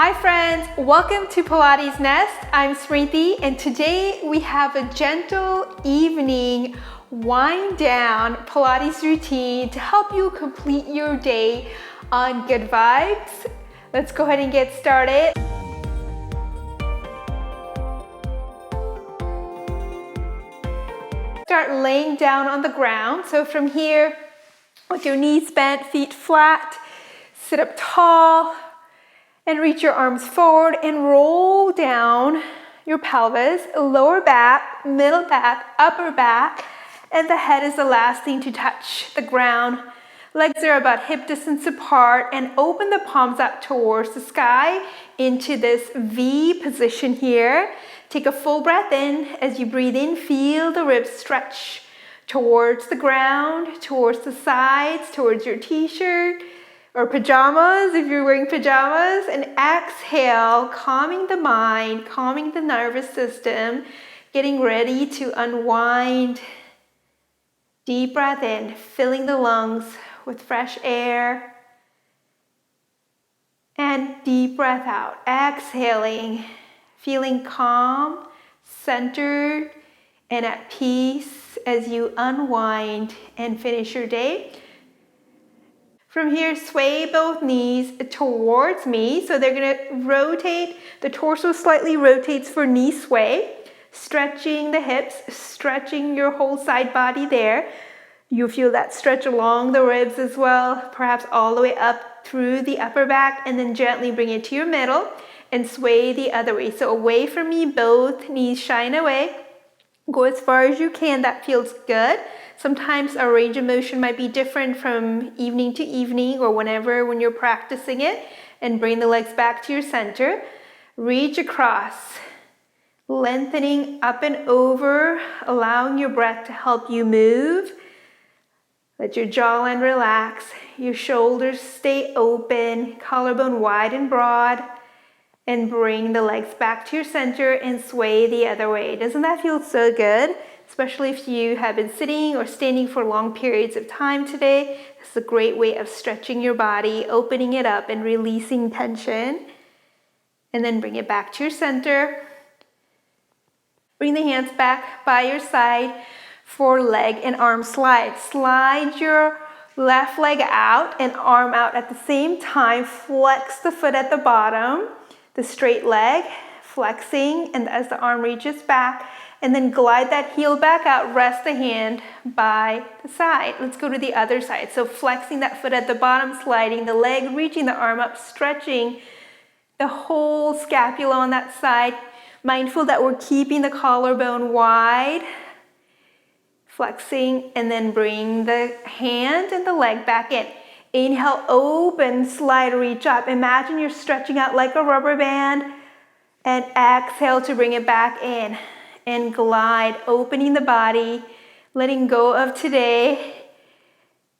Hi friends, welcome to Pilates Nest. I'm Smriti and today we have a gentle evening wind down Pilates routine to help you complete your day on good vibes. Let's go ahead and get started. Start laying down on the ground. So from here, with your knees bent, feet flat, sit up tall, and reach your arms forward and roll down your pelvis, lower back, middle back, upper back, and the head is the last thing to touch the ground. Legs are about hip distance apart and open the palms up towards the sky into this V position here. Take a full breath in. As you breathe in, feel the ribs stretch towards the ground, towards the sides, towards your t-shirt, or pajamas if you're wearing pajamas, and exhale, calming the mind, calming the nervous system, getting ready to unwind. Deep breath in, filling the lungs with fresh air, and deep breath out, exhaling, feeling calm, centered, and at peace as you unwind and finish your day. From here, sway both knees towards me. So they're gonna rotate, the torso slightly rotates for knee sway, stretching the hips, stretching your whole side body there. You feel that stretch along the ribs as well, perhaps all the way up through the upper back, and then gently bring it to your middle and sway the other way. So away from me, both knees shine away. Go as far as you can, that feels good. Sometimes our range of motion might be different from evening to evening or whenever when you're practicing it. And bring the legs back to your center. Reach across, lengthening up and over, allowing your breath to help you move. Let your jawline relax, your shoulders stay open, collarbone wide and broad. And bring the legs back to your center and sway the other way. Doesn't that feel so good? Especially if you have been sitting or standing for long periods of time today. This is a great way of stretching your body, opening it up and releasing tension. And then bring it back to your center. Bring the hands back by your side for leg and arm slide. Slide your left leg out and arm out at the same time. Flex the foot at the bottom. The straight leg, flexing, and as the arm reaches back, and then glide that heel back out, rest the hand by the side. Let's go to the other side. So flexing that foot at the bottom, sliding the leg, reaching the arm up, stretching the whole scapula on that side. Mindful that we're keeping the collarbone wide, flexing, and then bring the hand and the leg back in. Inhale, open, slide, reach up. Imagine you're stretching out like a rubber band. And exhale to bring it back in. And glide, opening the body, letting go of today.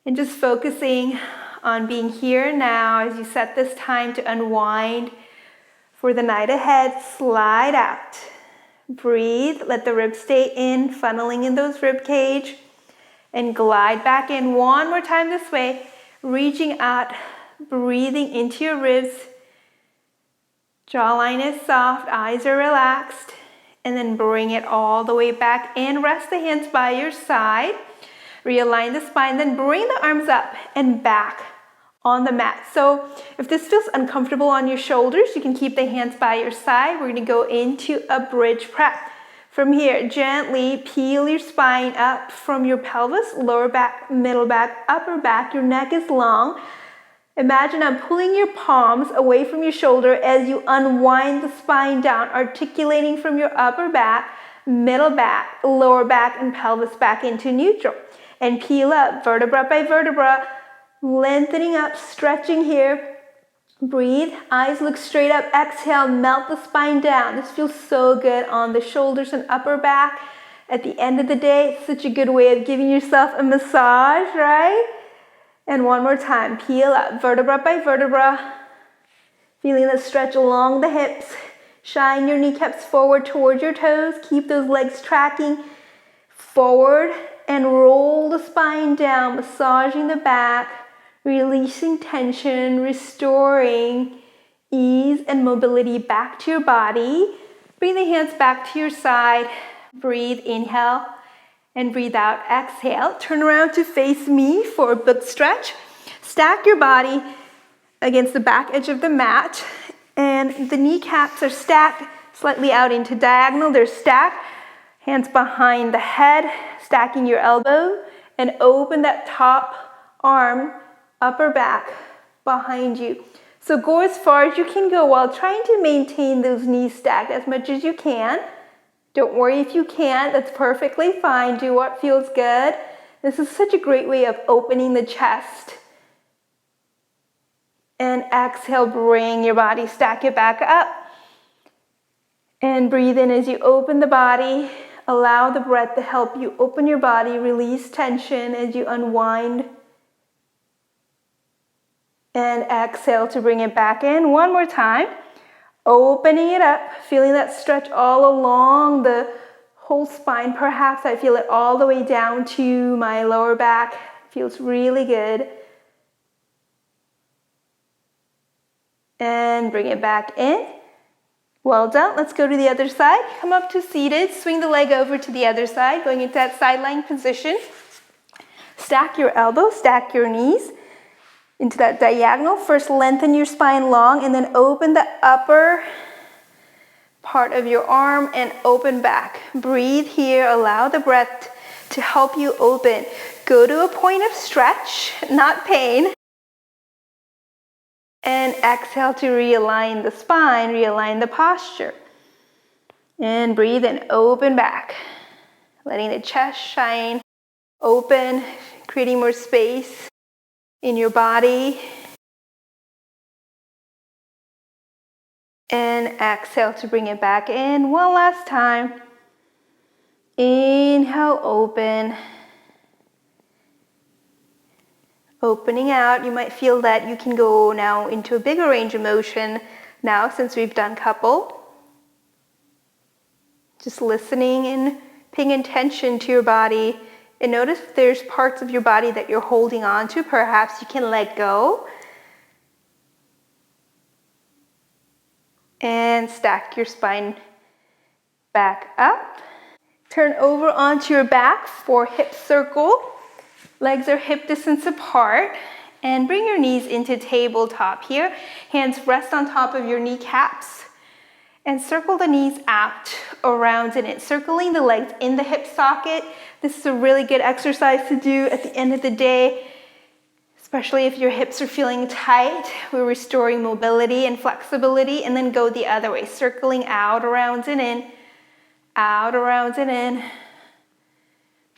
And just focusing on being here now as you set this time to unwind for the night ahead. Slide out. Breathe, let the ribs stay in, funneling in those rib cage. And glide back in one more time this way. Reaching out, breathing into your ribs. Jawline is soft, eyes are relaxed. And then bring it all the way back in. Rest the hands by your side. Realign the spine, then bring the arms up and back on the mat. So if this feels uncomfortable on your shoulders, you can keep the hands by your side. We're gonna go into a bridge prep. From here, gently peel your spine up from your pelvis, lower back, middle back, upper back. Your neck is long. Imagine I'm pulling your palms away from your shoulder as you unwind the spine down, articulating from your upper back, middle back, lower back, and pelvis back into neutral. And peel up, vertebra by vertebra, lengthening up, stretching here. Breathe, eyes look straight up, exhale, melt the spine down. This feels so good on the shoulders and upper back. At the end of the day, it's such a good way of giving yourself a massage, right? And one more time, peel up, vertebra by vertebra. Feeling the stretch along the hips. Shine your kneecaps forward towards your toes. Keep those legs tracking forward and roll the spine down, massaging the back. Releasing tension, restoring ease and mobility back to your body. Bring the hands back to your side. Breathe, inhale, and breathe out, exhale. Turn around to face me for a big stretch. Stack your body against the back edge of the mat, and the kneecaps are stacked slightly out into diagonal. They're stacked. Hands behind the head, stacking your elbow, and open that top arm, upper back behind you. So go as far as you can go while trying to maintain those knees stacked as much as you can. Don't worry if you can't, that's perfectly fine. Do what feels good. This is such a great way of opening the chest. And exhale, bring your body, stack it back up. And breathe in as you open the body. Allow the breath to help you open your body, release tension as you unwind. And exhale to bring it back in. One more time. Opening it up, feeling that stretch all along the whole spine. Perhaps I feel it all the way down to my lower back. Feels really good. And bring it back in. Well done. Let's go to the other side. Come up to seated. Swing the leg over to the other side, going into that sideline position. Stack your elbows, stack your knees into that diagonal. First, lengthen your spine long, and then open the upper part of your arm and open back. Breathe here. Allow the breath to help you open. Go to a point of stretch, not pain. And exhale to realign the spine, realign the posture. And breathe and open back. Letting the chest shine, open, creating more space in your body. And exhale to bring it back in. One last time. Inhale, open. Opening out, you might feel that you can go now into a bigger range of motion now since we've done couple. Just listening and paying attention to your body. And notice if there's parts of your body that you're holding on to, perhaps you can let go. And stack your spine back up. Turn over onto your back for hip circle. Legs are hip distance apart. And bring your knees into tabletop here. Hands rest on top of your kneecaps. And circle the knees out, around in it. Circling the legs in the hip socket. This is a really good exercise to do at the end of the day, especially if your hips are feeling tight. We're restoring mobility and flexibility, and then go the other way, circling out, around and in, out, around and in.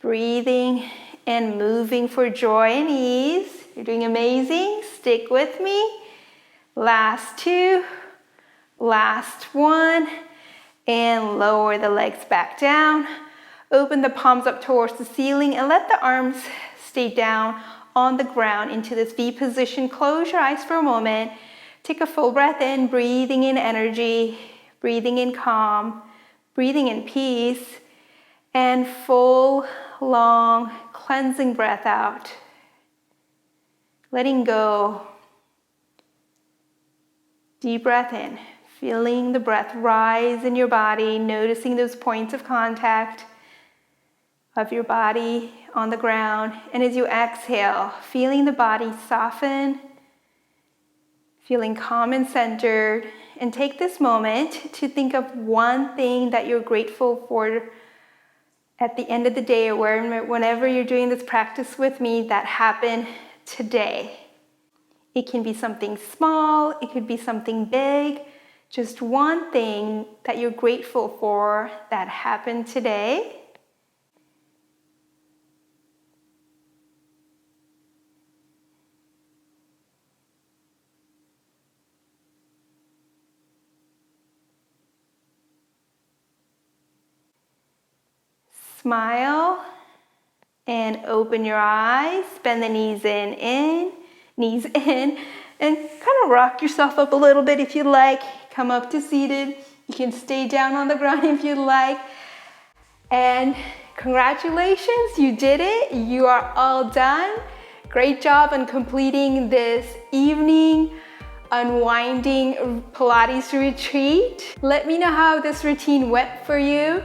Breathing and moving for joy and ease. You're doing amazing. Stick with me. Last two, last one, and lower the legs back down. Open the palms up towards the ceiling and let the arms stay down on the ground into this V position. Close your eyes for a moment. Take a full breath in, breathing in energy, breathing in calm, breathing in peace, and full, long, cleansing breath out. Letting go. Deep breath in, feeling the breath rise in your body, noticing those points of contact of your body on the ground. And as you exhale, feeling the body soften, feeling calm and centered. And take this moment to think of one thing that you're grateful for at the end of the day, or whenever you're doing this practice with me, that happened today. It can be something small, it could be something big, just one thing that you're grateful for that happened today. Smile and open your eyes. Bend the knees in, knees in, and kind of rock yourself up a little bit if you like. Come up to seated. You can stay down on the ground if you like. And congratulations, you did it. You are all done. Great job on completing this evening unwinding Pilates retreat. Let me know how this routine went for you.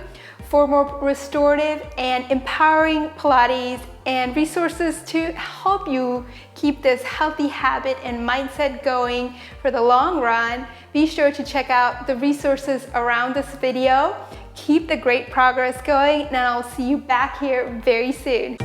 For more restorative and empowering Pilates and resources to help you keep this healthy habit and mindset going for the long run, be sure to check out the resources around this video. Keep the great progress going, and I'll see you back here very soon.